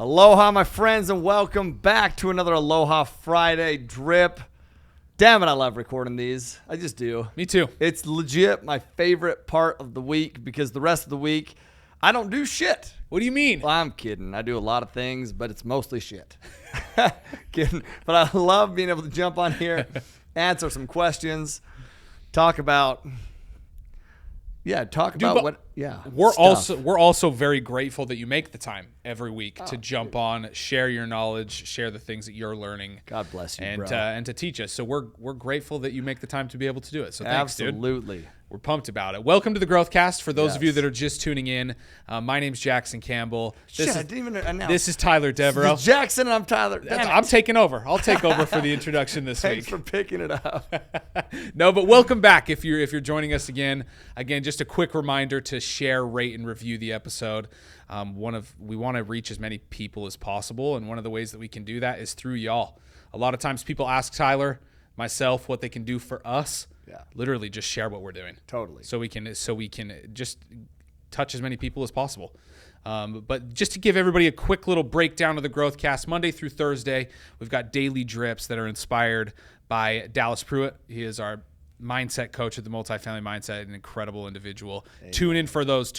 Aloha, my friends, and welcome back to another Aloha Friday drip. Damn it, I love recording these. I just do. Me too. It's legit my favorite part of the week because the rest of the week, I don't do shit. What do you mean? Well, I'm kidding. I do a lot of things, but it's mostly shit. Kidding. But I love being able to jump on here, answer some questions, talk about... We're also very grateful that you make the time every week to jump on, share your knowledge, share the things that you're learning. God bless you, and bro. And to teach us. So we're grateful that you make the time to be able to do it. So thanks, dude. Absolutely. We're pumped about it. Welcome to the Growth Cast. For those of you that are just tuning in, my name's Jackson Campbell. I didn't even announce. This is Tyler Deveraux. This is Jackson and I'm Tyler. I'm taking over. I'll take over for the introduction this week. Thanks for picking it up. No, but welcome back if you're joining us again. Again, just a quick reminder to share, rate, and review the episode. We want to reach as many people as possible, and one of the ways that we can do that is through y'all. A lot of times people ask Tyler, myself, what they can do for us. Yeah. Literally just share what we're doing. Totally. So we can just touch as many people as possible. But just to give everybody a quick little breakdown of the Growth Cast, Monday through Thursday, we've got daily drips that are inspired by Dallas Pruitt. He is our mindset coach at the Multifamily Mindset, an incredible individual. Amen. Tune in for those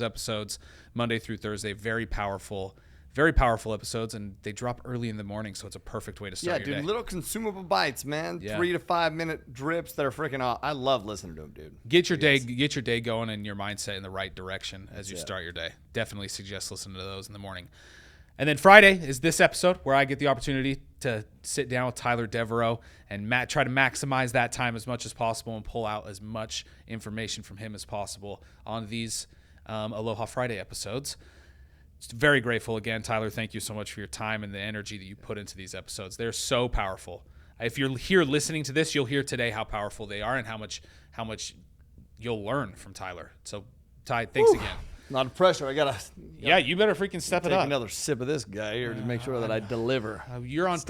episodes Monday through Thursday. Very powerful episodes, and they drop early in the morning, so it's a perfect way to start your day. Little consumable bites, man. Yeah. 3 to 5 minute drips that are freaking awesome. I love listening to them, dude. Get your day going and your mindset in the right direction as you start your day. Definitely suggest listening to those in the morning. And then Friday is this episode where I get the opportunity to sit down with Tyler Deveraux and try to maximize that time as much as possible and pull out as much information from him as possible on these Aloha Friday episodes. Very grateful again, Tyler. Thank you so much for your time and the energy that you put into these episodes. They're so powerful. If you're here listening to this, you'll hear today how powerful they are and how much you'll learn from Tyler. So, Ty, thanks again. A lot of pressure. You better freaking step it up. Take another sip of this guy here to make sure that I deliver. You're on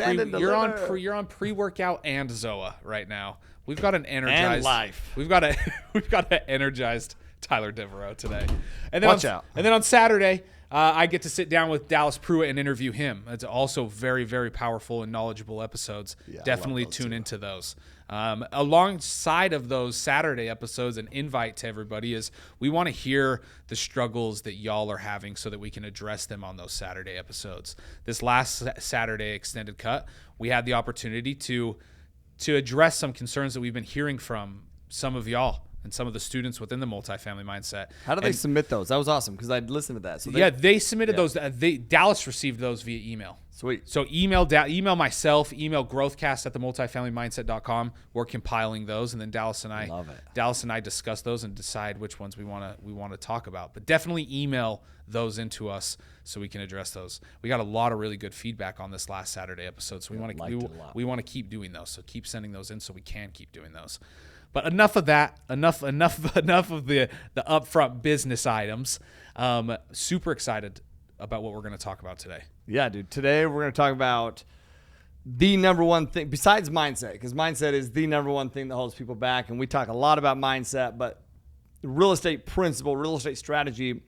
pre-workout and Zoa right now. We've got an energized and life. We've got an energized Tyler Deveraux today. And then Watch out. And then on Saturday, I get to sit down with Dallas Pruitt and interview him. It's also very, very powerful and knowledgeable episodes. Yeah, definitely tune into those. Alongside of those Saturday episodes, an invite to everybody is we want to hear the struggles that y'all are having so that we can address them on those Saturday episodes. This last Saturday extended cut, we had the opportunity to address some concerns that we've been hearing from some of y'all and some of the students within the Multifamily Mindset. How do they submit those? That was awesome because I'd listened to that. So they submitted those. Dallas received those via email. Sweet. So email myself, email growthcast@themultifamilymindset.com. We're compiling those, and then Dallas and I discuss those and decide which ones we want to talk about. But definitely email those into us so we can address those. We got a lot of really good feedback on this last Saturday episode, so we want to keep doing those. So keep sending those in so we can keep doing those. But enough of that. Enough of the upfront business items. Super excited about what we're going to talk about today. Yeah, dude. Today we're going to talk about the number one thing besides mindset, because mindset is the number one thing that holds people back. And we talk a lot about mindset, but real estate principle, real estate strategy,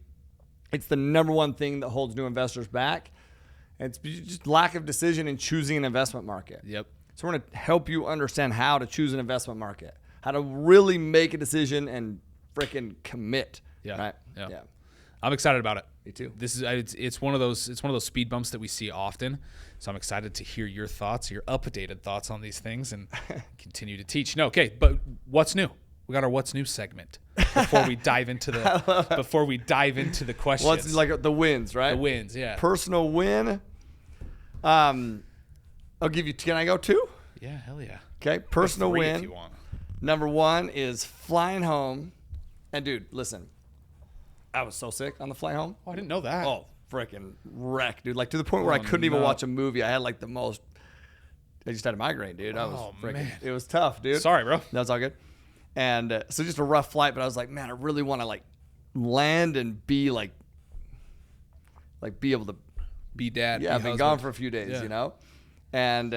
it's the number one thing that holds new investors back. And it's just lack of decision in choosing an investment market. Yep. So we're going to help you understand how to choose an investment market, how to really make a decision and freaking commit. Yeah. Right? Yeah. I'm excited about it. Me too. This is it's one of those speed bumps that we see often. So I'm excited to hear your thoughts, your updated thoughts on these things, and continue to teach. No, okay, but what's new? We got our what's new segment before we dive into the questions. What's like the wins, right? The wins, yeah. Personal win. I'll give you. Can I go 2? Yeah, hell yeah. Okay, personal win. If you want. Number 1 is flying home, and dude, listen. I was so sick on the flight home. Oh, I didn't know that. Oh, freaking wreck, dude. Like to the point where I couldn't even watch a movie. I had like the most. I just had a migraine, dude. Man. It was tough, dude. Sorry, bro. That's all good. And so just a rough flight, but I was like, man, I really want to like land and be like be able to be dad. Yeah, I've been gone for a few days, you know. And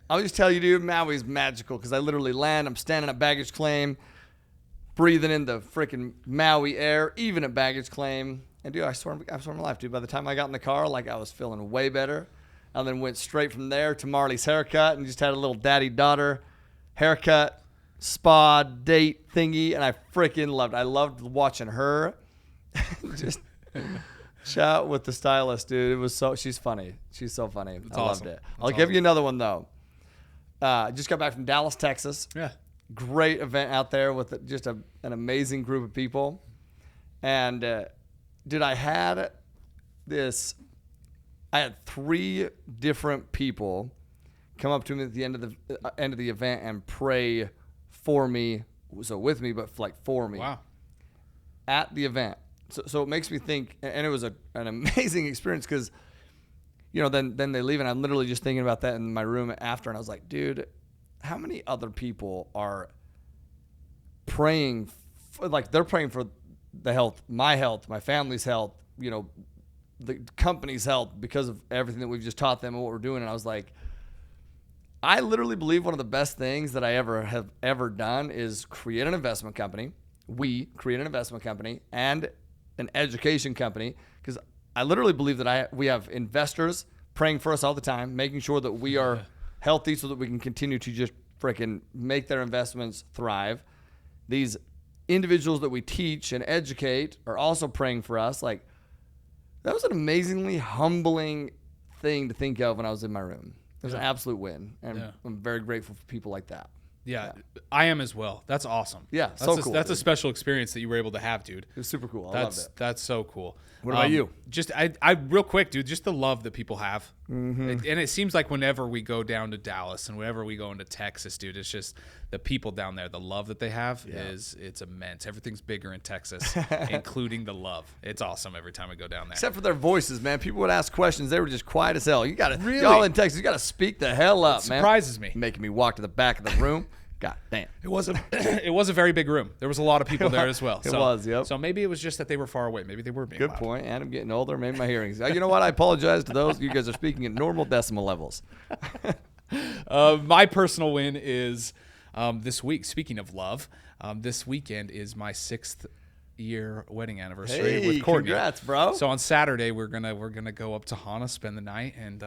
I'll just tell you, dude, Maui's magical because I literally land. I'm standing at baggage claim, breathing in the freaking Maui air, even at baggage claim. And dude, I swear on my life, dude, by the time I got in the car, like I was feeling way better. And then went straight from there to Marley's haircut and just had a little daddy-daughter haircut, spa, date thingy. And I freaking loved it. I loved watching her just chat with the stylist, dude. It was she's funny. She's so funny. That's I awesome. loved it. I'll give you another one, though. Just got back from Dallas, Texas. Yeah. Great event out there with just an amazing group of people. And, dude, I had 3 different people come up to me at the end of the event and pray for me, so with me, but like for me. Wow. At the event. So it makes me think, and it was an amazing experience because, you know, then they leave, and I'm literally just thinking about that in my room after, and I was like, dude, how many other people are praying, they're praying for the health, my family's health, you know, the company's health because of everything that we've just taught them and what we're doing. And I was like, I literally believe one of the best things that I have ever done is create an investment company. We create an investment company and an education company, because I literally believe that we have investors praying for us all the time, making sure that we are healthy so that we can continue to just freaking make their investments thrive. These individuals that we teach and educate are also praying for us. Like, that was an amazingly humbling thing to think of when I was in my room. It was an absolute win, and I'm very grateful for people like that. Yeah, I am as well. That's awesome. Yeah, that's so cool. That's a special experience that you were able to have, dude. It was super cool. I loved it. That's so cool. What about you? Just I real quick, dude. Just the love that people have, and it seems like whenever we go down to Dallas and whenever we go into Texas, dude, it's just the people down there. The love that they have it's immense. Everything's bigger in Texas, including the love. It's awesome every time we go down there. Except for their voices, man. People would ask questions. They were just quiet as hell. Really? Y'all in Texas, you got to speak the hell up, man. Surprises me. Making me walk to the back of the room. God damn. It was a very big room. There was a lot of people there as well. It was, yep. So maybe it was just that they were far away. Maybe they were being Good loud. point. And I'm getting older. Maybe my hearing's. You know what? I apologize to those. You guys are speaking at normal decimal levels. My personal win is this week. Speaking of love, this weekend is my 6th year wedding anniversary with Courtney. Congrats, bro. So on Saturday we're gonna go up to Hana, spend the night, and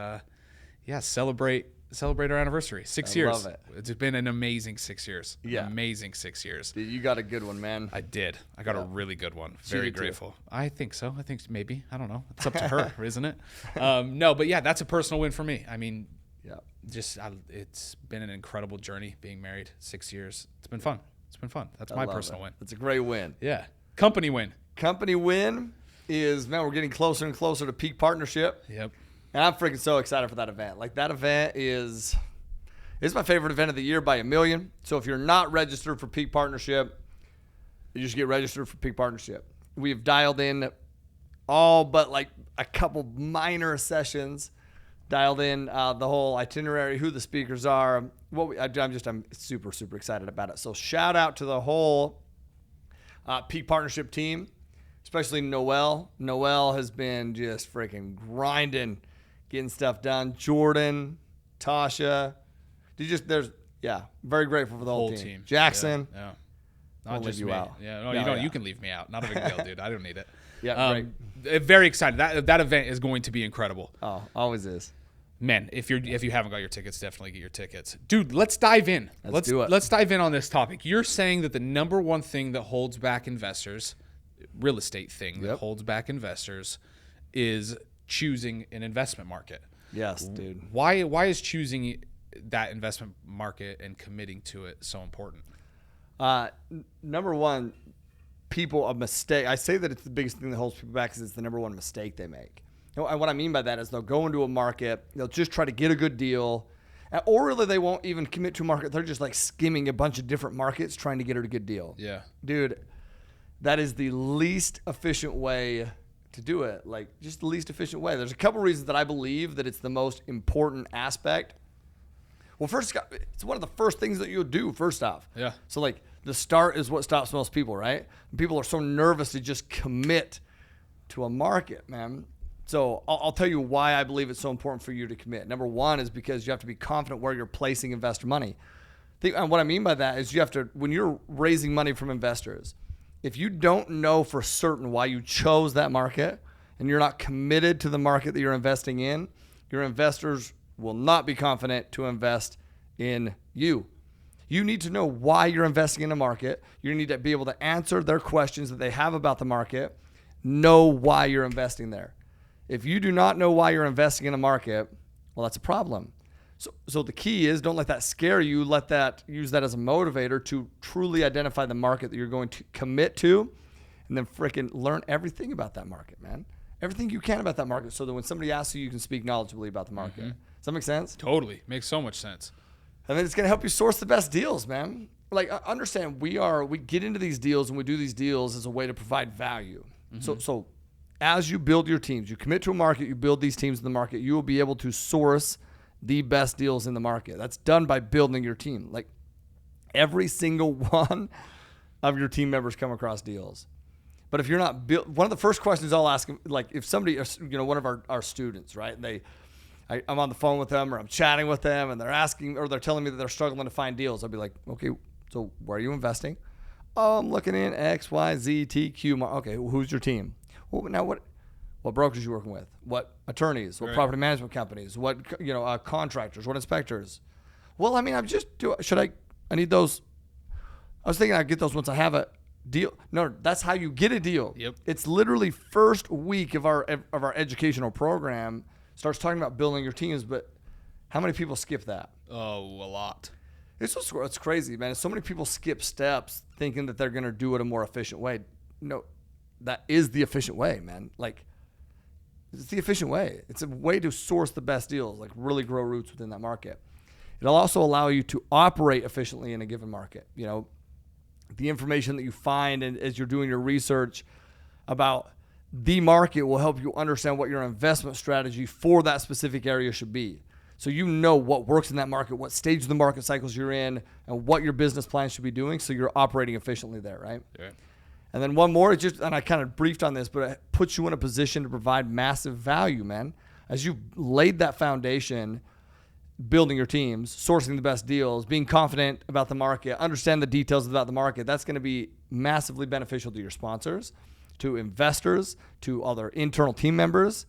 celebrate our anniversary. 6 years. Love it. It's been an amazing 6 years. Yeah. Amazing 6 years. Dude, you got a good one, man. I did. I got a really good one. Very did too. grateful. I think so. I think maybe. I don't know. It's up to her, isn't it? No, but yeah, that's a personal win for me. I mean, it's been an incredible journey being married 6 years. It's been fun. That's my personal win. It's a great win. Yeah. Company win. Company win is, man, we're getting closer and closer to peak partnership. Yep. And I'm freaking so excited for that event. Like, that event is my favorite event of the year by a million. So if you're not registered for Peak Partnership, you just get registered for Peak Partnership. We've dialed in all but like a couple minor sessions, dialed in the whole itinerary, who the speakers are. I'm super, super excited about it. So shout out to the whole Peak Partnership team, especially Noelle. Noelle has been just freaking grinding, getting stuff done. Jordan, Tasha, very grateful for the whole team. Jackson, Yeah. I'll Not leave just you me. out. Yeah. No, you can leave me out. Not a big deal, dude. I don't need it. Yeah, great. Very excited. That event is going to be incredible. Oh, always is. Man, if you haven't got your tickets, definitely get your tickets. Dude, let's dive in. Let's do it. Let's dive in on this topic. You're saying that the number one thing that holds back investors, real estate thing that holds back investors, is choosing an investment market. Yes, dude. Why is choosing that investment market and committing to it so important? Number one, a mistake. I say that it's the biggest thing that holds people back because it's the number one mistake they make. And what I mean by that is they'll go into a market, they'll just try to get a good deal, or really they won't even commit to a market. They're just like skimming a bunch of different markets trying to get a good deal. Yeah. Dude, that is the least efficient way to do it. Like, just the least efficient way. There's a couple reasons that I believe that it's the most important aspect. Well, first, it's one of the first things that you'll do, first off. Yeah. So, like, the start is what stops most people, right? People are so nervous to just commit to a market, man. So I'll tell you why I believe it's so important for you to commit. Number one is because you have to be confident where you're placing investor money. And what I mean by that is you have to, when you're raising money from investors, If you don't know for certain why you chose that market and you're not committed to the market that you're investing in, your investors will not be confident to invest in you. You need to know why you're investing in a market. You need to be able to answer their questions that they have about the market. Know why you're investing there. If you do not know why you're investing in a market, well, that's a problem. So the key is, don't let that scare you. Use that as a motivator to truly identify the market that you're going to commit to, and then freaking learn everything about that market, man. Everything you can about that market, so that when somebody asks you, you can speak knowledgeably about the market. Does that make sense? Totally. Makes so much sense. And then it's going to help you source the best deals, man. Like, understand, we get into these deals and we do these deals as a way to provide value. So as you build your teams, you commit to a market, you build these teams in the market, you will be able to source the best deals in the market. That's done by building your team. Like, every single one of your team members come across deals. But if you're not built, one of the first questions I'll ask them, like if somebody, one of our students, right? And I'm on the phone with them or I'm chatting with them and they're asking, or they're telling me that they're struggling to find deals. I'll be like, okay, so where are you investing? Oh, I'm looking in X, Y, Z, T, Q. Okay, who's your team? Well, now what brokers are you working with? What attorneys? What property management companies? What contractors? What inspectors? Well, I mean, I need those. I was thinking I'd get those once I have a deal. No, that's how you get a deal. Yep. It's literally first week of our educational program starts talking about building your teams, but how many people skip that? Oh, a lot. It's crazy, man. So many people skip steps thinking that they're going to do it a more efficient way. No, that is the efficient way, man. Like, it's the efficient way. It's a way to source the best deals, like really grow roots within that market. It'll also allow you to operate efficiently in a given market. The information that you find and as you're doing your research about the market will help you understand what your investment strategy for that specific area should be. So you know what works in that market, what stage of the market cycles you're in, and what your business plan should be doing, so you're operating efficiently there, right? Yeah. And then one more, and I kind of briefed on this, but it puts you in a position to provide massive value, man. As you've laid that foundation, building your teams, sourcing the best deals, being confident about the market, understand the details about the market, that's going to be massively beneficial to your sponsors, to investors, to other internal team members.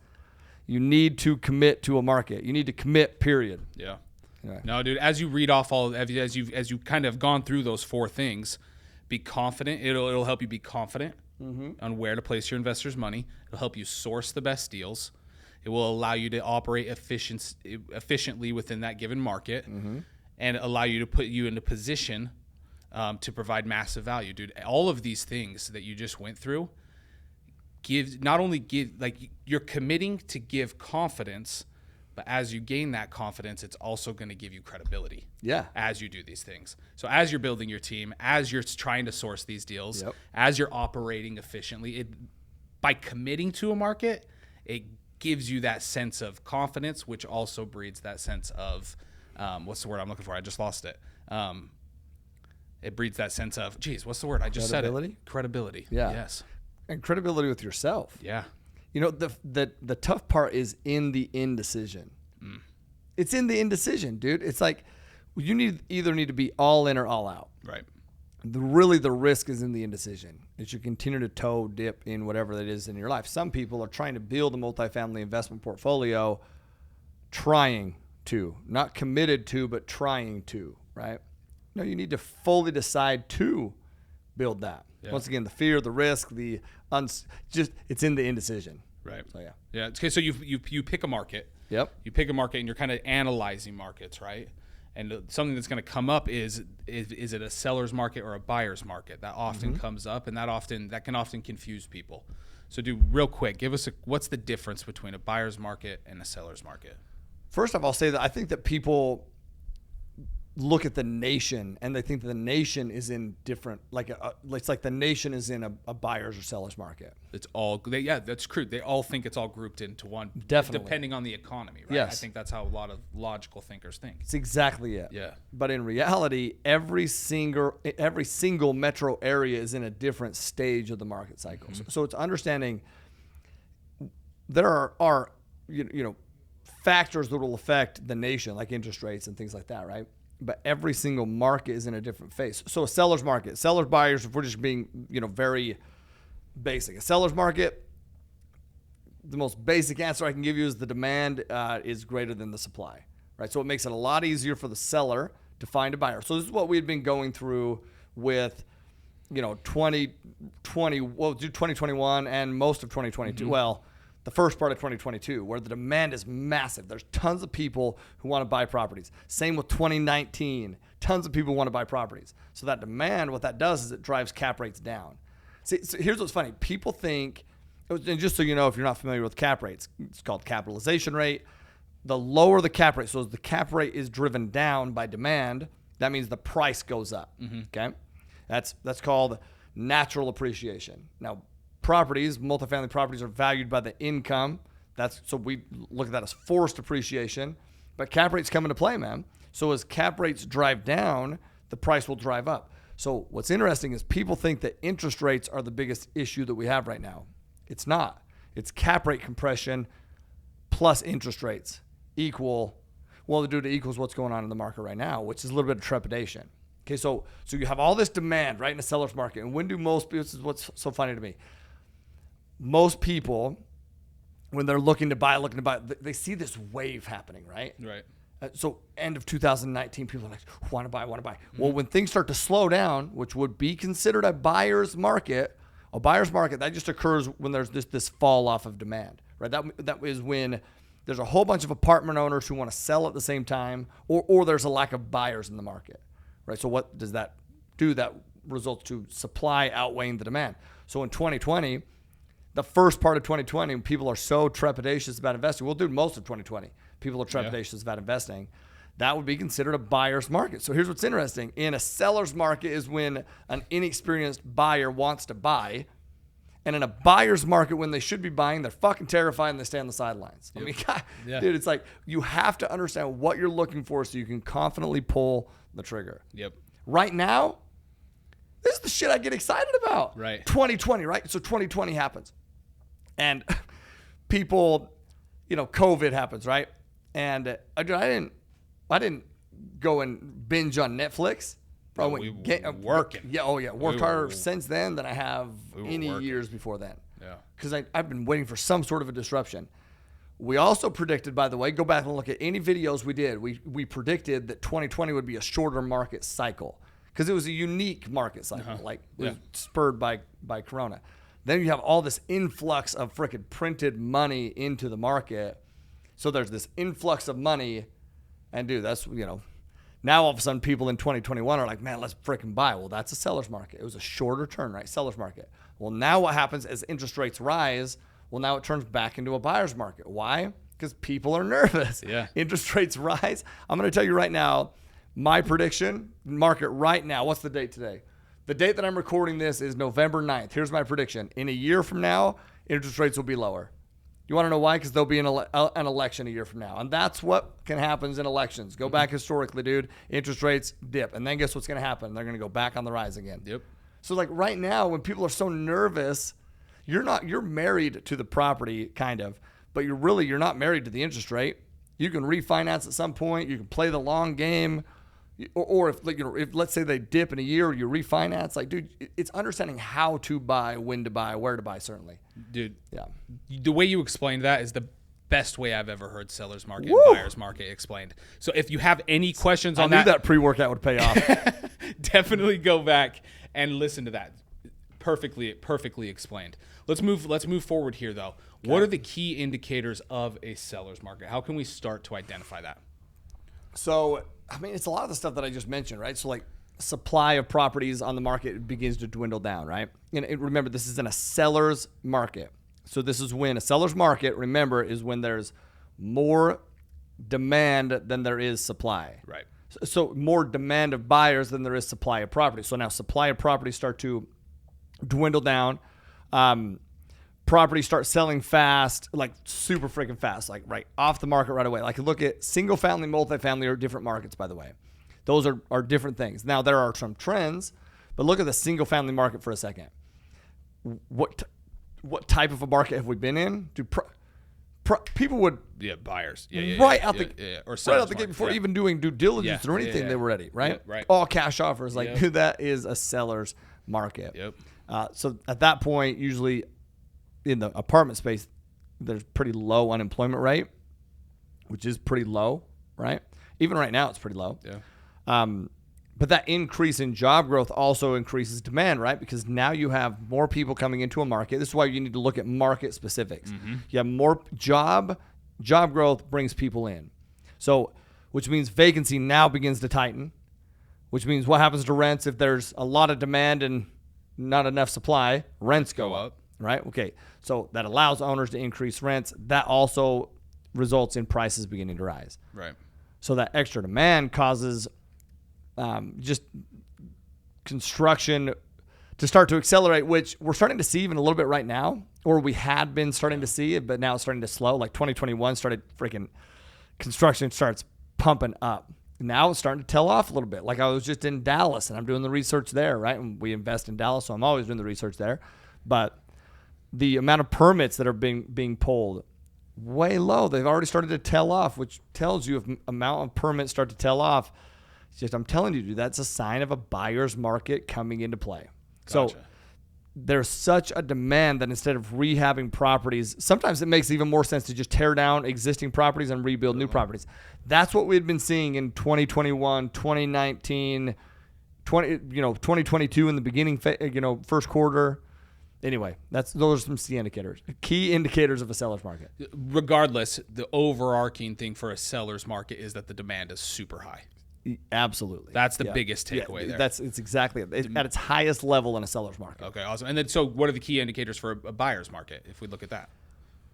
You need to commit to a market. You need to commit, period. Yeah. Anyway. No, dude, as you read off as you kind of gone through those four things, be confident. It'll help you be confident on where to place your investors' money. It'll help you source the best deals. It will allow you to operate efficiently within that given market, and allow you to put you in a position to provide massive value, dude. All of these things that you just went through you're committing to give confidence, but as you gain that confidence, it's also going to give you credibility. Yeah. As you do these things. So as you're building your team, as you're trying to source these deals, as you're operating efficiently, by committing to a market, it gives you that sense of confidence, which also breeds that sense of, what's the word I'm looking for? I just lost it. It breeds that sense of, geez, what's the word? I just said it. Credibility. Yeah. Yes. And credibility with yourself. Yeah. The tough part is in the indecision. It's in the indecision, dude. It's like you either need to be all in or all out. Right. The risk is in the indecision. As you continue to dip in whatever that is in your life. Some people are trying to build a multifamily investment portfolio, not committed to, but trying to, right? No, you need to fully decide to build that. Yeah. Once again, the fear, the risk, it's in the indecision. Right. So, yeah. Yeah. Okay. So you pick a market. Yep. You pick a market and you're kind of analyzing markets, right? And something that's going to come up is it a seller's market or a buyer's market? That often comes up, and that can often confuse people. So, real quick, give us what's the difference between a buyer's market and a seller's market? First off, I'll say that I think that people look at the nation and they think that the nation is in different, it's like the nation is in a buyer's or seller's market. It's all, that's true. They all think it's all grouped into one. Definitely. Depending on the economy, right? Yes. I think that's how a lot of logical thinkers think. It's exactly it. Yeah. But in reality, every single metro area is in a different stage of the market cycle. So it's understanding there are factors that will affect the nation, like interest rates and things like that, right? but every single market is in a different phase. So a seller's market, sellers, buyers, if we're just being, very basic. A seller's market, the most basic answer I can give you is the demand is greater than the supply, right? So it makes it a lot easier for the seller to find a buyer. So this is what we've been going through with, 2021 and most of 2022. Mm-hmm. Well, the first part of 2022, where the demand is massive. There's tons of people who want to buy properties. Same with 2019. Tons of people want to buy properties. So that demand, what that does is it drives cap rates down. See, so here's what's funny. People think, and just so you know, if you're not familiar with cap rates, it's called capitalization rate. The lower the cap rate, so as the cap rate is driven down by demand, that means the price goes up. Mm-hmm. Okay, that's called natural appreciation. Now, multifamily properties are valued by the income. So we look at that as forced appreciation. But cap rates come into play, man. So as cap rates drive down, the price will drive up. So what's interesting is people think that interest rates are the biggest issue that we have right now. It's not. It's cap rate compression plus interest rates equals what's going on in the market right now, which is a little bit of trepidation. Okay, so you have all this demand right in the seller's market. And when do most people, this is what's so funny to me, most people, when they're looking to buy, they see this wave happening, right? Right. So end of 2019, people are like, want to buy. Mm-hmm. Well, when things start to slow down, which would be considered a buyer's market, that just occurs when there's this fall off of demand, right? That is when there's a whole bunch of apartment owners who want to sell at the same time, or there's a lack of buyers in the market, right? So what does that do? That results to supply outweighing the demand. So in 2020, the first part of 2020, when people are so trepidatious about investing, we'll do most of 2020. People are trepidatious about investing. That would be considered a buyer's market. So here's what's interesting. In a seller's market is when an inexperienced buyer wants to buy. And in a buyer's market, when they should be buying, they're fucking terrified and they stay on the sidelines. Yep. I mean, God, dude, it's like you have to understand what you're looking for so you can confidently pull the trigger. Yep. Right now, this is the shit I get excited about. Right. 2020, right? So 2020 happens. And people, COVID happens, right? And I didn't go and binge on Netflix. Bro, we were working. Yeah, worked harder since then than I have any years before then. Yeah. Because I've been waiting for some sort of a disruption. We also predicted, by the way, go back and look at any videos we did. We predicted that 2020 would be a shorter market cycle because it was a unique market cycle, it was spurred by Corona. Then you have all this influx of freaking printed money into the market. So there's this influx of money. And dude, that's, now all of a sudden people in 2021 are like, man, let's freaking buy. Well, that's a seller's market. It was a shorter turn, right? Seller's market. Well, now what happens as interest rates rise? Well, now it turns back into a buyer's market. Why? Because people are nervous. Yeah. Interest rates rise. I'm going to tell you right now, my prediction, market right now, what's the date today? The date that I'm recording this is November 9th. Here's my prediction. In a year from now, interest rates will be lower. You want to know why? Because there'll be an election a year from now. And that's what can happen in elections. Go back historically, dude. Interest rates dip. And then guess what's going to happen? They're going to go back on the rise again. Yep. So like right now, when people are so nervous, you're married to the property, kind of, but you're not married to the interest rate. You can refinance at some point. You can play the long game. Or if let's say they dip in a year, you refinance. Like, dude, it's understanding how to buy, when to buy, where to buy. Certainly, dude. Yeah, the way you explained that is the best way I've ever heard seller's market and buyer's market explained. So if you have any questions on that, I knew that pre-workout would pay off. Definitely go back and listen to that. Perfectly explained. Let's move forward here though. Okay. What are the key indicators of a seller's market? How can we start to identify that? So, I mean, it's a lot of the stuff that I just mentioned, right? So like supply of properties on the market begins to dwindle down, right? And remember, this is in a seller's market. So this is when a seller's market, remember, is when there's more demand than there is supply. Right. So more demand of buyers than there is supply of property. So now supply of properties start to dwindle down. Properties start selling fast, like super freaking fast, like right off the market right away. Like look at single family, multifamily are different markets, by the way. Those are different things. Now there are some trends, but look at the single family market for a second. What type of a market have we been in? people would buyers. Or sellers right out the gate before even doing due diligence or anything, they were ready, right? Yeah, right. All cash offers, like dude, that is a seller's market. Yep. So at that point, usually in the apartment space, there's pretty low unemployment rate, which is pretty low, right? Even right now, it's pretty low. Yeah. But that increase in job growth also increases demand, right? Because now you have more people coming into a market. This is why you need to look at market specifics. Mm-hmm. You have more job growth brings people in. So, which means vacancy now begins to tighten, which means what happens to rents if there's a lot of demand and not enough supply, rents go up, right? Okay. So that allows owners to increase rents. That also results in prices beginning to rise. Right. So that extra demand causes just construction to start to accelerate, which we're starting to see even a little bit right now, or we had been starting to see it, but now it's starting to slow. Like 2021 started freaking construction starts pumping up. Now it's starting to tail off a little bit. Like I was just in Dallas and I'm doing the research there, right? And we invest in Dallas, so I'm always doing the research there. But the amount of permits that are being pulled, way low. They've already started to tail off, which tells you if amount of permits start to tail off, it's just, I'm telling you, dude, that's a sign of a buyer's market coming into play. Gotcha. So there's such a demand that instead of rehabbing properties, sometimes it makes even more sense to just tear down existing properties and rebuild new properties. That's what we've been seeing in 2021, 2019, 2022 in the beginning, first quarter. Anyway, those are some key indicators of a seller's market. Regardless, the overarching thing for a seller's market is that the demand is super high. Absolutely. That's the biggest takeaway there. It's exactly at its highest level in a seller's market. Okay, awesome. And then, so what are the key indicators for a buyer's market if we look at that?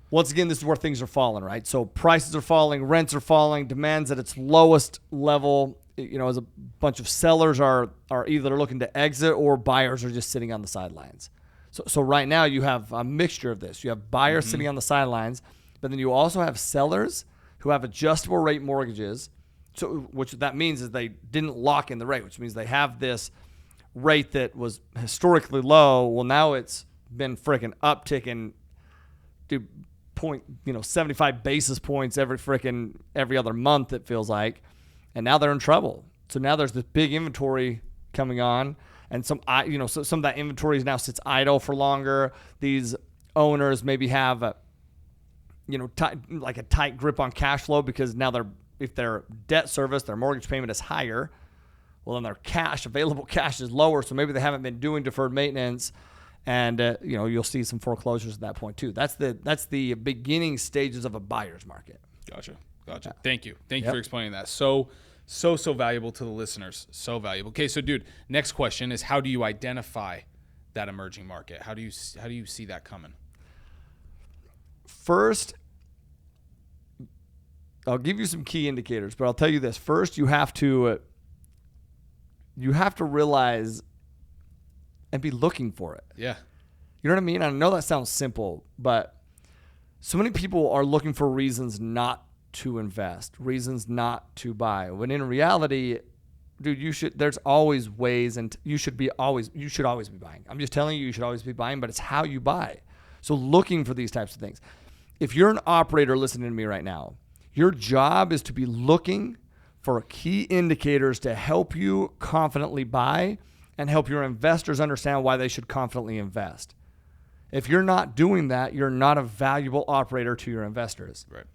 Once again, this is where things are falling, right? So prices are falling, rents are falling, demand's at its lowest level. As a bunch of sellers are either looking to exit or buyers are just sitting on the sidelines. So right now you have a mixture of this. You have buyers sitting on the sidelines, but then you also have sellers who have adjustable rate mortgages. So which that means is they didn't lock in the rate, which means they have this rate that was historically low. Well, now it's been freaking upticking to 75 basis points every other month, it feels like. And now they're in trouble. So now there's this big inventory coming on. And some of that inventory now sits idle for longer. These owners maybe have a tight grip on cash flow because now if their debt service, their mortgage payment is higher, well then their available cash is lower. So maybe they haven't been doing deferred maintenance, and you'll see some foreclosures at that point too. That's the beginning stages of a buyer's market. Gotcha. Thank you for explaining that. So valuable to the listeners. So valuable. Okay, so dude, next question is, how do you identify that emerging market? How do you see that coming? First, I'll give you some key indicators, but I'll tell you this. First, you have to realize and be looking for it. Yeah. You know what I mean? I know that sounds simple, but so many people are looking for reasons not to invest, reasons not to buy. When in reality, dude, there's always ways, and you should always be buying. I'm just telling you should always be buying, but it's how you buy. So looking for these types of things. If you're an operator listening to me right now, your job is to be looking for key indicators to help you confidently buy and help your investors understand why they should confidently invest. If you're not doing that, you're not a valuable operator to your investors. Right.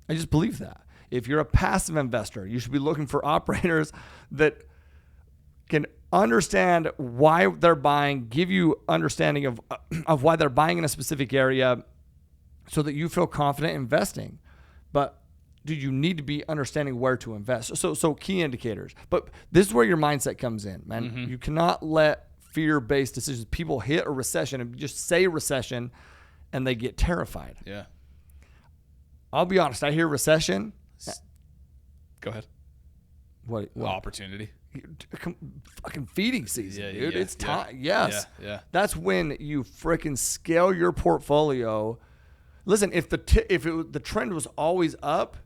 I just believe that. If you're a passive investor, you should be looking for operators that can understand why they're buying, give you understanding of why they're buying in a specific area so that you feel confident investing. But dude, you need to be understanding where to invest. So key indicators. But this is where your mindset comes in, man. Mm-hmm. You cannot let fear-based decisions. People hit a recession and just say recession and they get terrified. Yeah. I'll be honest. I hear recession. Go ahead. What? Opportunity. Fucking feeding season, dude. Yeah, it's time. Yes. Yeah. That's when you freaking scale your portfolio. Listen, if the trend was always up,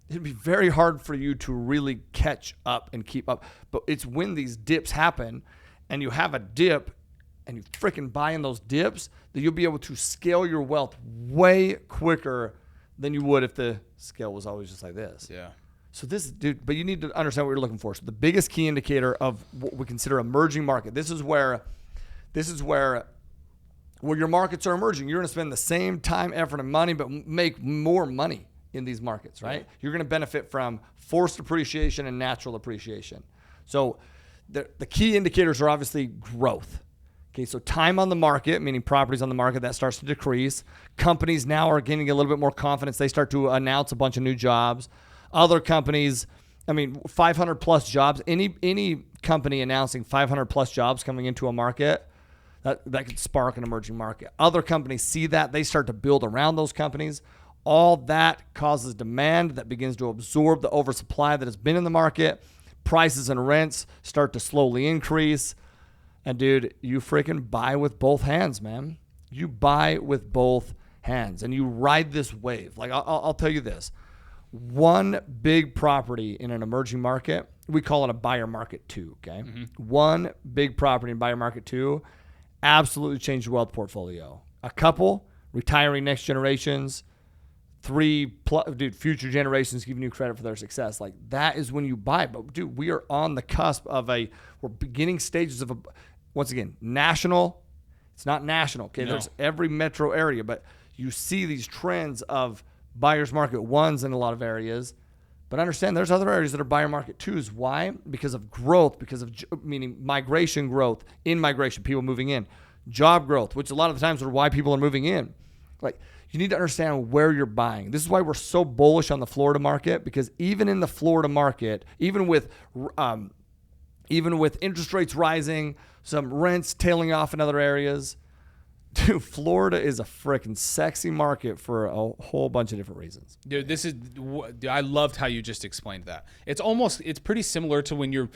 it'd be very hard for you to really catch up and keep up. But it's when these dips happen and you have a dip and you freaking buy in those dips that you'll be able to scale your wealth way quicker than you would if the scale was always just like this. Yeah. So this, dude, but you need to understand what you're looking for. So the biggest key indicator of what we consider emerging market. This is where your markets are emerging. You're going to spend the same time, effort, and money, but make more money in these markets, right? Yeah. You're going to benefit from forced appreciation and natural appreciation. So the key indicators are obviously growth. Okay, so time on the market, meaning properties on the market, that starts to decrease. Companies now are gaining a little bit more confidence. They start to announce a bunch of new jobs. Other companies, 500 plus jobs. Any company announcing 500 plus jobs coming into a market, that could spark an emerging market. Other companies see that. They start to build around those companies. All that causes demand that begins to absorb the oversupply that has been in the market. Prices and rents start to slowly increase. And dude, you freaking buy with both hands, man. You buy with both hands and you ride this wave. Like I'll tell you this. One big property in an emerging market, we call it a buyer market 2, okay? Mm-hmm. One big property in buyer market 2 absolutely changed your wealth portfolio. A couple, retiring next generations, 3, future generations giving you credit for their success. Like that is when you buy. But dude, we are on the cusp of we're beginning stages of once again, national. It's not national, okay? No. There's every metro area, but you see these trends of buyer's market 1s in a lot of areas. But understand there's other areas that are buyer market 2s. Why? Because of growth, meaning migration growth, in-migration, people moving in. Job growth, which a lot of the times are why people are moving in. Like, you need to understand where you're buying. This is why we're so bullish on the Florida market, because even in the Florida market, even with interest rates rising, some rents tailing off in other areas, dude, Florida is a freaking sexy market for a whole bunch of different reasons. Dude, I loved how you just explained that. It's pretty similar to when you're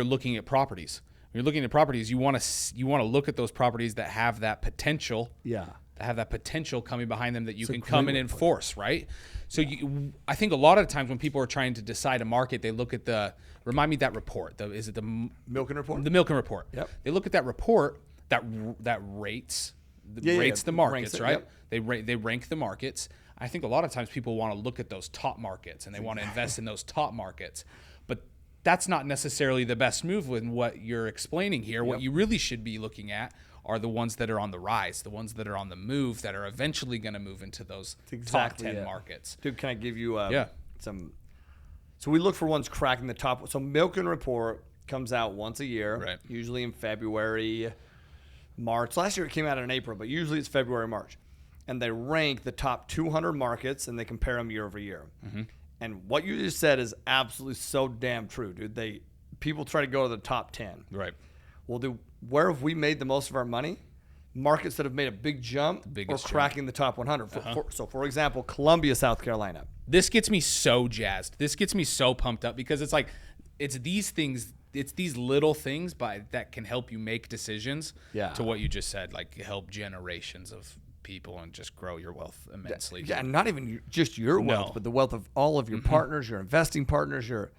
looking at properties. When you're looking at properties, you want to look at those properties that have that potential. Yeah. That have that potential coming behind them that you can come and enforce, right? So I think a lot of times when people are trying to decide a market, they look at remind me that report. Is it the Milken report? The Milken report. Yep. They look at that report that rates the markets, right? Yep. They rank the markets. I think a lot of times people want to look at those top markets and they want to invest in those top markets. But that's not necessarily the best move with what you're explaining here. Yep. What you really should be looking at are the ones that are on the rise, the ones that are on the move, that are eventually going to move into those top 10 markets. Dude, can I give you some? So we look for ones cracking the top. So Milken report comes out once a year, right? Usually in February, March. Last year it came out in April, but usually it's February, March. And they rank the top 200 markets and they compare them year over year. Mm-hmm. And what you just said is absolutely so damn true, dude. People try to go to the top 10. Right. Well, dude, where have we made the most of our money? Markets that have made a big jump or cracking the top 100. For example, Columbia, South Carolina. This gets me so jazzed. This gets me so pumped up because it's like, it's these things, it's these little things that can help you make decisions to what you just said, like help generations of people and just grow your wealth immensely. Yeah, and not even just your wealth, but the wealth of all of your partners, your investing partners, your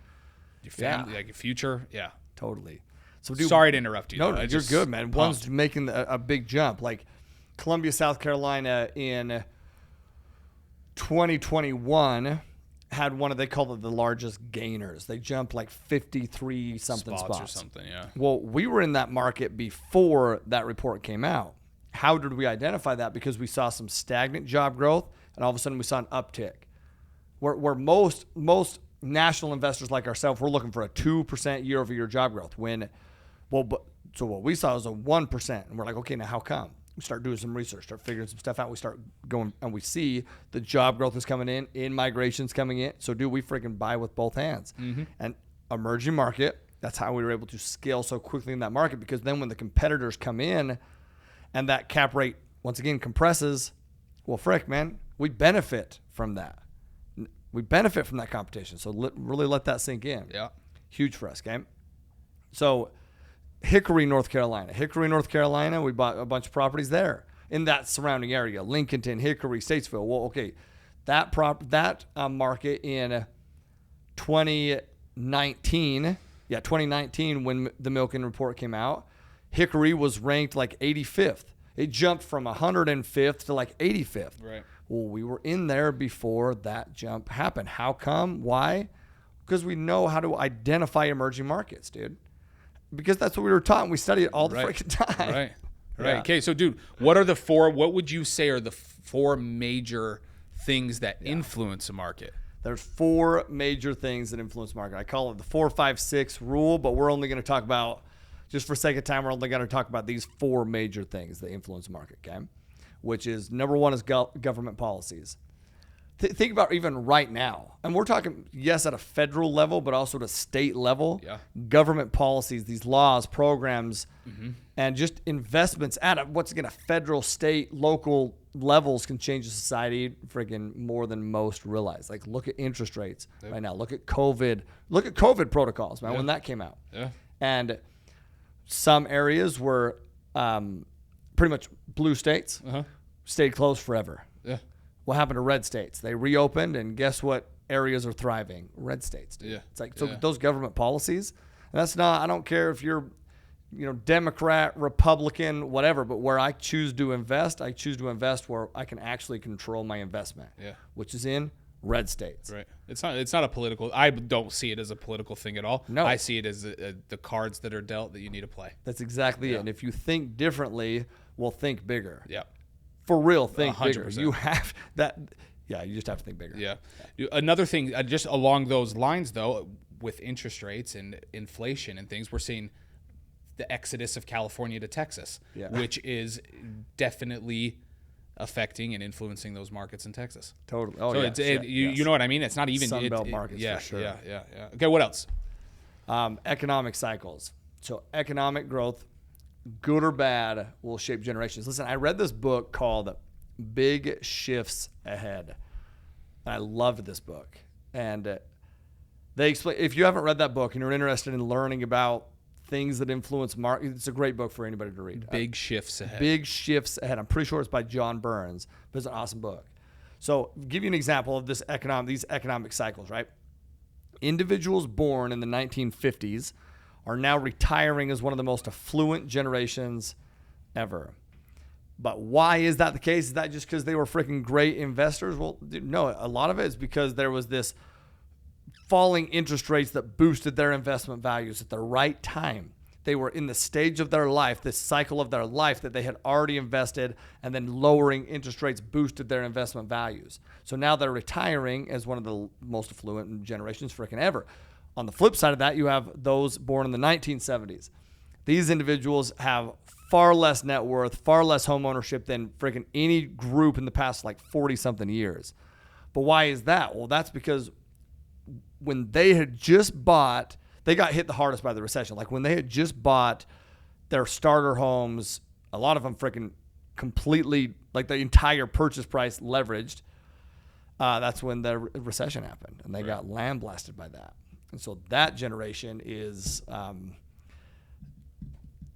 family, like your future. Yeah, totally. So, sorry to interrupt you. No, you're good, man. One's making a big jump. Like Columbia, South Carolina in 2021 had they called it the largest gainers. They jumped like 53 something spots. Or something, yeah. Well, we were in that market before that report came out. How did we identify that? Because we saw some stagnant job growth, and all of a sudden we saw an uptick. Where most national investors like ourselves, we're looking for a 2% year-over-year job growth. So what we saw was a 1%, and we're like, okay, now how come? We start doing some research, start figuring some stuff out. We start going, and we see the job growth is coming in migration's coming in. So we freaking buy with both hands. Mm-hmm. And emerging market, that's how we were able to scale so quickly in that market, because then when the competitors come in and that cap rate once again compresses, well, frick, man, we benefit from that. We benefit from that competition. So really let that sink in. Yeah. Huge for us, okay? So Hickory, North Carolina, we bought a bunch of properties there in that surrounding area. Lincolnton, Hickory, Statesville. Well, okay, that market in 2019, when the Milken report came out, Hickory was ranked like 85th. It jumped from 105th to like 85th. Right. Well, we were in there before that jump happened. How come? Why? Because we know how to identify emerging markets, dude. Because that's what we were taught and we study it all the freaking time. Right. Yeah. Okay, so dude, what would you say are the four major things that influence a market? There's four major things that influence market. I call it the 4-5-6 rule, but we're only going to talk about, just for sake of time, we're only going to talk about these four major things that influence market, okay? Which is, number one is government policies. Think about even right now, and we're talking, yes, at a federal level, but also at a state level. Yeah. Government policies, these laws, programs, and just investments at a federal, state, local levels can change a society freaking more than most realize. Like, look at interest rates right now. Look at COVID. Look at COVID protocols, man, when that came out. Yeah. And some areas were pretty much blue states stayed closed forever. Yeah. What happened to red states? They reopened, and guess what areas are thriving? Red states. Dude. Yeah. It's like, so those government policies, and that's not, I don't care if you're, Democrat, Republican, whatever, but where I choose to invest where I can actually control my investment, which is in red states. Right. It's not a political, I don't see it as a political thing at all. No. I see it as the cards that are dealt that you need to play. That's exactly it. And if you think differently, well, think bigger. Yeah. For real, think 100%. bigger. You have that. Yeah, you just have to think bigger. Yeah. Another thing, just along those lines, though, with interest rates and inflation and things, we're seeing the exodus of California to Texas, which is definitely affecting and influencing those markets in Texas. Totally. Oh, so yeah. You know what I mean? It's not even Sunbelt markets for sure. Yeah. Okay, what else? Economic cycles. So economic growth, good or bad, will shape generations. Listen, I read this book called Big Shifts Ahead. And I loved this book. And they explain, if you haven't read that book and you're interested in learning about things that influence market, it's a great book for anybody to read. Big Shifts Ahead. Big Shifts Ahead. I'm pretty sure it's by John Burns, but it's an awesome book. So give you an example of these economic cycles, right? Individuals born in the 1950s are now retiring as one of the most affluent generations ever. But why is that the case? Is that just because they were freaking great investors? Well, no, a lot of it is because there was this falling interest rates that boosted their investment values at the right time. They were in the stage of their life, this cycle of their life that they had already invested, and then lowering interest rates boosted their investment values. So now they're retiring as one of the most affluent generations freaking ever. On the flip side of that, you have those born in the 1970s. These individuals have far less net worth, far less home ownership than freaking any group in the past 40-something years. But why is that? Well, that's because when they had just bought, they got hit the hardest by the recession. Like when they had just bought their starter homes, a lot of them freaking completely, the entire purchase price leveraged. That's when the recession happened, and they got lambasted by that. And so that generation is,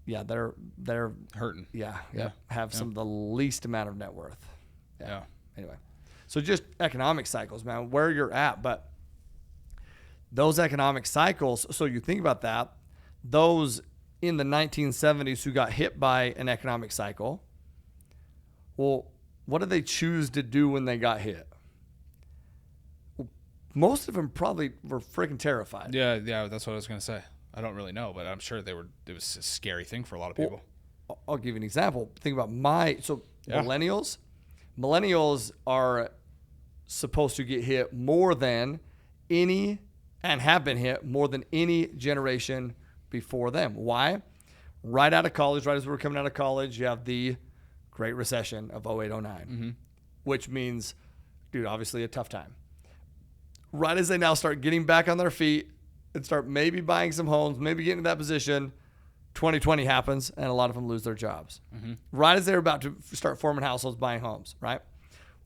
they're hurting. Have some of the least amount of net worth. Yeah. Anyway, so just economic cycles, man, where you're at, but those economic cycles. So you think about that, those in the 1970s who got hit by an economic cycle. Well, what did they choose to do when they got hit? Most of them probably were freaking terrified. Yeah, that's what I was going to say. I don't really know, but I'm sure it was a scary thing for a lot of people. Well, I'll give you an example. Think about millennials. Millennials are supposed to get hit more than any, and have been hit more than any generation before them. Why? Right out of college, right as we were coming out of college, you have the Great Recession of 08-09, which means, dude, obviously a tough time. Right as they now start getting back on their feet and start maybe buying some homes, maybe getting to that position, 2020 happens and a lot of them lose their jobs. Right as they're about to start forming households, buying homes, right?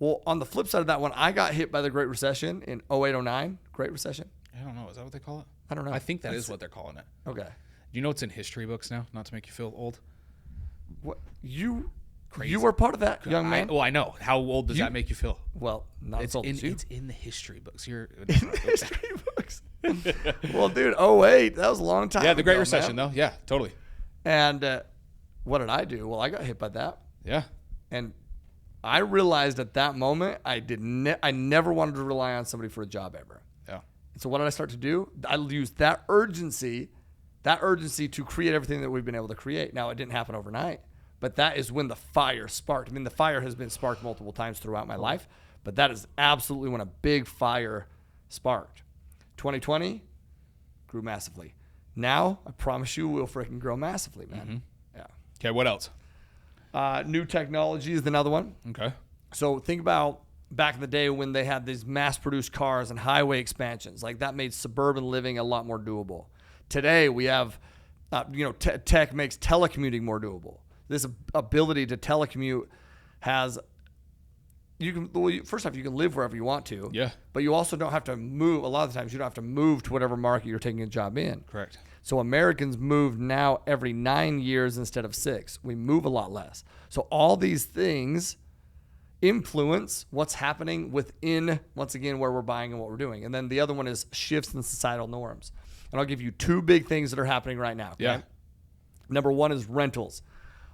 Well, on the flip side of that one, I got hit by the Great Recession in 08-09, Great Recession. I don't know. Is that what they call it? I don't know. I think that is what they're calling it. Okay. Do you know it's in history books now? Not to make you feel old. What you were part of that, young man? I know. How old does that make you feel? Well, not as old as you. It's in the history books. You're in the history books. Well, dude, 08, that was a long time ago. Yeah, the Great Recession, though. Yeah, totally. And what did I do? Well, I got hit by that. Yeah. And I realized at that moment I never wanted to rely on somebody for a job ever. Yeah. And so what did I start to do? I used that urgency to create everything that we've been able to create. Now, it didn't happen overnight, but that is when the fire sparked. I mean, the fire has been sparked multiple times throughout my life, but that is absolutely when a big fire sparked. 2020 grew massively. Now, I promise you, we'll freaking grow massively, man. Mm-hmm. Yeah. Okay, what else? New technology is another one. Okay. So think about back in the day when they had these mass-produced cars and highway expansions. Like, that made suburban living a lot more doable. Today, we have, tech makes telecommuting more doable. This ability to telecommute has, first off, you can live wherever you want to. Yeah. But you also don't have to move. A lot of the times, you don't have to move to whatever market you're taking a job in. Correct. So Americans move now every 9 years instead of 6. We move a lot less. So all these things influence what's happening within, once again, where we're buying and what we're doing. And then the other one is shifts in societal norms. And I'll give you 2 big things that are happening right now. Okay? Yeah. Number 1 is rentals.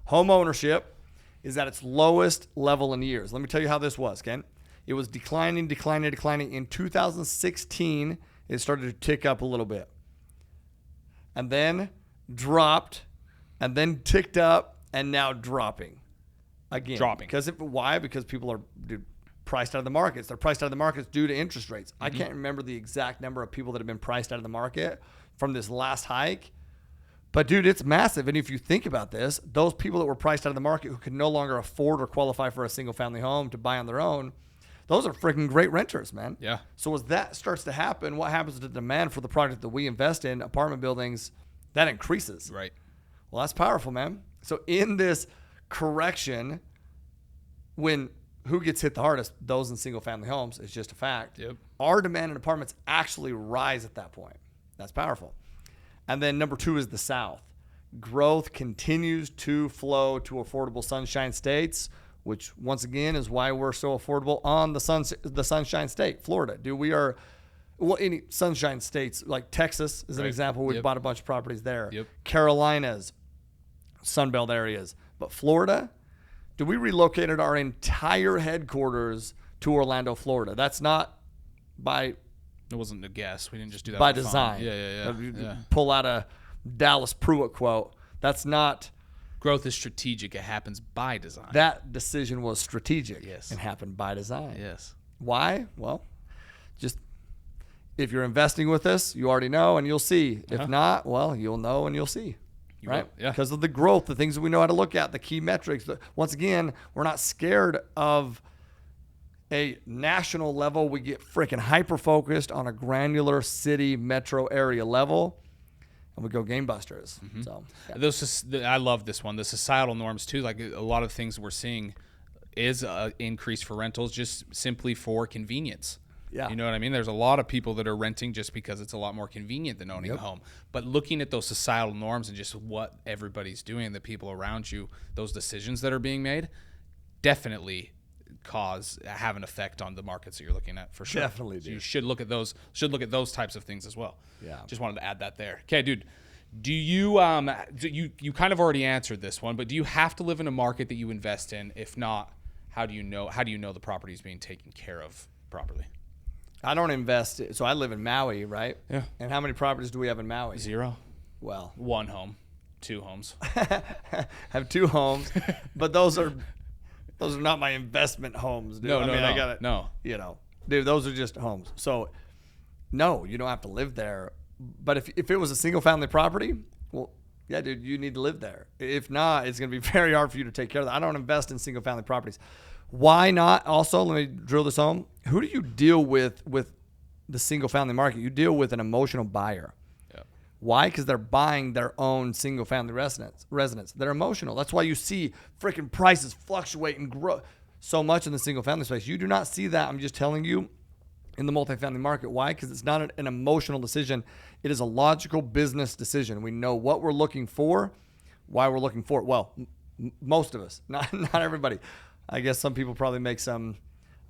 Home ownership is at its lowest level in years. Let me tell you how this was, Ken. It was declining. In 2016, it started to tick up a little bit. And then dropped, and then ticked up, and now dropping again. Why? Because people are priced out of the markets. They're priced out of the markets due to interest rates. I can't remember the exact number of people that have been priced out of the market from this last hike. But, dude, it's massive. And if you think about this, those people that were priced out of the market who could no longer afford or qualify for a single-family home to buy on their own, those are freaking great renters, man. Yeah. So as that starts to happen, what happens to the demand for the product that we invest in, apartment buildings, that increases. Right. Well, that's powerful, man. So in this correction, who gets hit the hardest? Those in single-family homes. It's just a fact. Yep. Our demand in apartments actually rise at that point. That's powerful. And then number 2 is the South. Growth continues to flow to affordable sunshine states, which once again is why we're so affordable on the Sunshine State, Florida. Any Sunshine states like Texas is an example. We've bought a bunch of properties there. Yep. Carolinas, Sunbelt areas. But Florida, we relocated our entire headquarters to Orlando, Florida. That's not by... It wasn't a guess. We didn't just do that by for design. Fun. Yeah. Pull out a Dallas Pruitt quote. That's not... Growth is strategic. It happens by design. That decision was strategic. Yes. And happened by design. Yes. Why? Well, just if you're investing with us, you already know and you'll see. If not, well, you'll know and you'll see. Right? Yeah. Because of the growth, the things that we know how to look at, the key metrics. Once again, we're not scared of a national level. We get freaking hyper-focused on a granular city, metro area level. And we go game busters. Mm-hmm. So I love this one. The societal norms too. Like a lot of things we're seeing is an increase for rentals just simply for convenience. Yeah. You know what I mean? There's a lot of people that are renting just because it's a lot more convenient than owning a home. But looking at those societal norms and just what everybody's doing, the people around you, those decisions that are being made, definitely have an effect on the markets that you're looking at for sure. Definitely do. So you should look at those types of things as well. Yeah. Just wanted to add that there. Okay, dude. Do you you kind of already answered this one, but do you have to live in a market that you invest in? If not, how do you know the property is being taken care of properly? I don't invest. So I live in Maui, right? Yeah. And how many properties do we have in Maui? 0. Well, 1 home, 2 homes. Have 2 homes, but those are not my investment homes, dude. I got it. No. Dude, those are just homes. So no, you don't have to live there. But if it was a single family property, well, yeah, dude, you need to live there. If not, it's going to be very hard for you to take care of that. I don't invest in single family properties. Why not? Also, let me drill this home. Who do you deal with the single family market? You deal with an emotional buyer. Yeah. Why? Because they're buying their own single family residence. They're emotional. That's why you see freaking prices fluctuate and grow so much in the single family space. You do not see that. I'm just telling you in the multifamily market. Why? Because it's not an emotional decision. It is a logical business decision. We know what we're looking for, why we're looking for it. Well, most of us, not everybody. I guess some people probably make some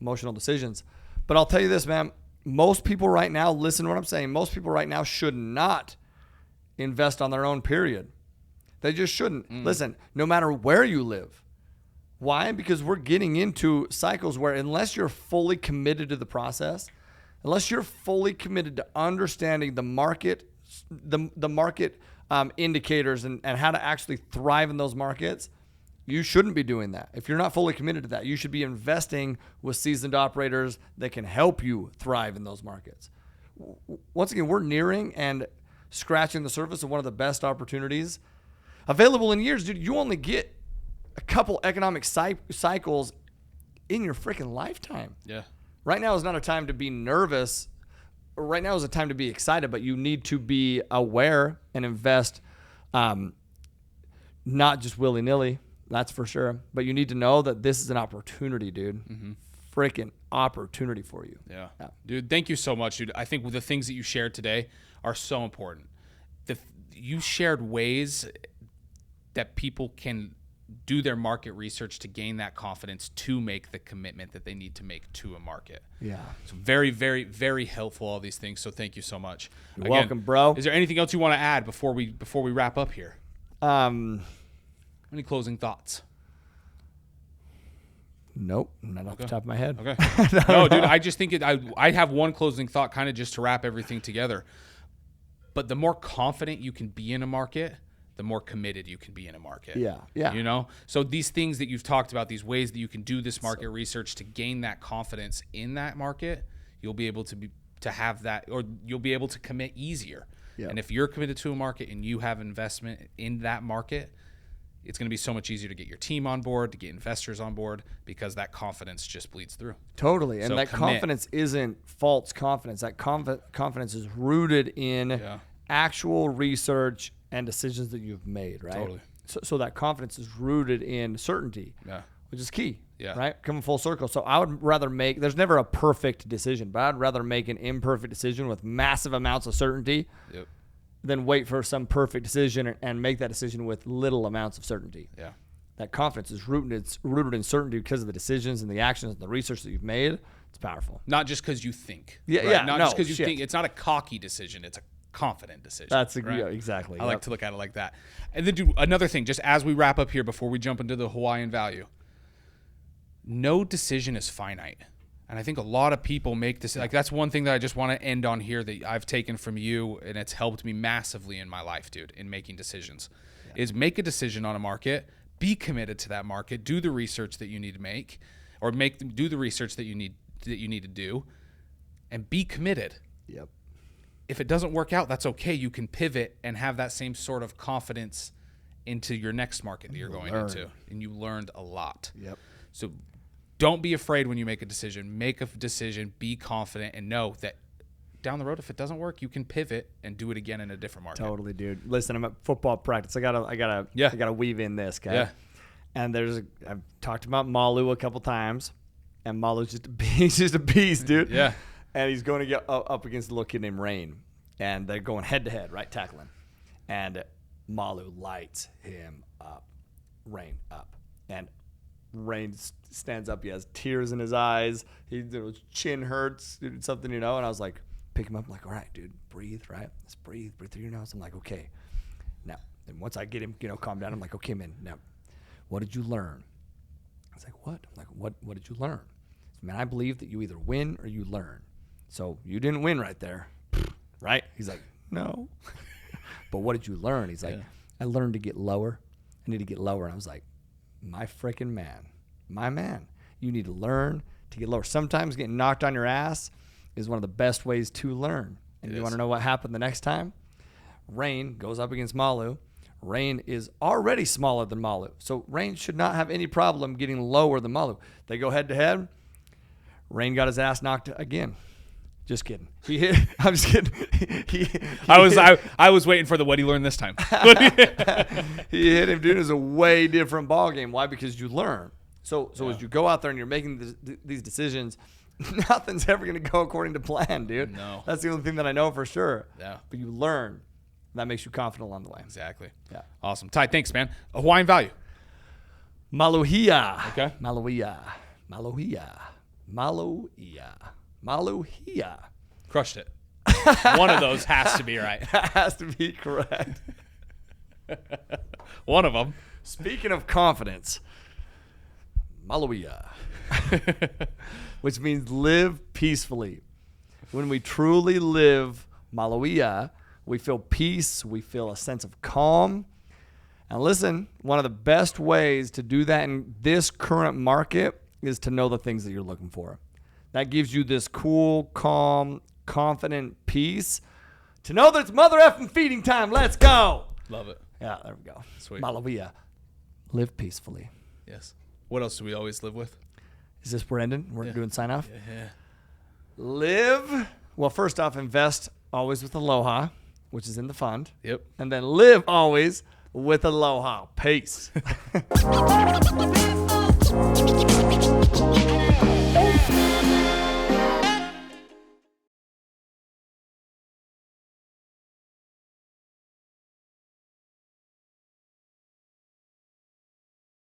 emotional decisions. But I'll tell you this, man. Most people right now, listen to what I'm saying. Most people right now should not invest on their own, period. They just shouldn't. Listen, no matter where you live, Why? Because we're getting into cycles where unless you're fully committed to the process, unless you're fully committed to understanding the market, the market indicators and how to actually thrive in those markets, you shouldn't be doing that. If you're not fully committed to that, you should be investing with seasoned operators that can help you thrive in those markets. Once again, we're nearing and scratching the surface of one of the best opportunities available in years. Dude, you only get a couple economic cycles in your freaking lifetime. Yeah. Right now is not a time to be nervous. Right now is a time to be excited, but you need to be aware and invest, not just willy-nilly, that's for sure. But you need to know that this is an opportunity, dude. Mm-hmm. Freaking opportunity for you. Yeah. Dude, thank you so much, dude. I think the things that you shared today are so important. You shared ways that people can do their market research to gain that confidence to make the commitment that they need to make to a market. Yeah. So very, very, very helpful, all these things. So thank you so much. You're welcome, bro. Is there anything else you want to add before we wrap up here? Any closing thoughts? Nope, not off the top of my head. Okay. No, dude, I just think I have one closing thought kind of just to wrap everything together. But the more confident you can be in a market, the more committed you can be in a market. Yeah. You know? So these things that you've talked about, these ways that you can do this market research to gain that confidence in that market, you'll be able to have that, or you'll be able to commit easier. Yep. And if you're committed to a market and you have investment in that market, it's going to be so much easier to get your team on board, to get investors on board, because that confidence just bleeds through. Totally. And so that confidence isn't false confidence. That confidence is rooted in actual research and decisions that you've made, right? Totally. So that confidence is rooted in certainty, which is key, right? Coming full circle. So I would rather there's never a perfect decision, but I'd rather make an imperfect decision with massive amounts of certainty than wait for some perfect decision and make that decision with little amounts of certainty. Yeah. That confidence is rooted in certainty because of the decisions and the actions and the research that you've made. It's powerful. Not just because you think. Not just because you think. It's not a cocky decision. It's a confident decision. That's exactly. I like to look at it like that. And then do another thing, just as we wrap up here before we jump into the Hawaiian value. No decision is finite. And I think a lot of people make this, like, that's one thing that I just want to end on here that I've taken from you, and it's helped me massively in my life, dude, in making decisions, is make a decision on a market, be committed to that market, do the research that you need to make, or do the research that you need to do, and be committed. Yep. If it doesn't work out, that's okay. You can pivot and have that same sort of confidence into your next market that you're going into, and you learned a lot. Yep. So don't be afraid when you make a decision. Make a decision, be confident, and know that down the road, if it doesn't work, you can pivot and do it again in a different market. Totally, dude. Listen, I'm at football practice. I gotta weave in this, okay? Yeah. And I've talked about Malu a couple times, and Malu's just a beast. He's just a beast, dude. Yeah. And he's going to get up against a little kid named Rain, and they're going head to head, right, tackling. And Malu lights him up, Rain up, and Rain stands up. He has tears in his eyes. His chin hurts, something, And I was like, pick him up. I'm like, all right, dude, breathe, right? Let's breathe through your nose. I'm like, okay. Now, and once I get him, calm down, I'm like, okay, man, now, what did you learn? I was like, what? I'm like, what did you learn? So, man, I believe that you either win or you learn. So you didn't win right there, right? He's like, no. But what did you learn? He's like, I learned to get lower. I need to get lower. And I was like, my freaking man, my man, you need to learn to get lower. Sometimes getting knocked on your ass is one of the best ways to learn. And you want to know what happened the next time? Rain goes up against Malu. Rain is already smaller than Malu. So Rain should not have any problem getting lower than Malu. They go head to head. Rain got his ass knocked again. Just kidding. I'm just kidding. I was waiting for what he learned this time. He hit him, dude. It was a way different ball game. Why? Because you learn. So as you go out there and you're making these decisions, nothing's ever going to go according to plan, dude. No. That's the only thing that I know for sure. Yeah. But you learn. That makes you confident along the way. Exactly. Yeah. Awesome. Ty, thanks, man. A Hawaiian value. Maluhia. Okay. Maluhia. Crushed it. One of those has to be right. Has to be correct. One of them. Speaking of confidence, Malawia, which means live peacefully. When we truly live Malawia, we feel peace, we feel a sense of calm. And listen, one of the best ways to do that in this current market is to know the things that you're looking for. That gives you this cool, calm, confident peace to know that it's mother effing feeding time. Let's go. Love it. Yeah, there we go. Sweet. Malawia. Live peacefully. Yes. What else do we always live with? Is this where we're ending? We're doing sign off? Yeah. Live. Well, first off, invest always with Aloha, which is in the fund. Yep. And then live always with Aloha. Peace.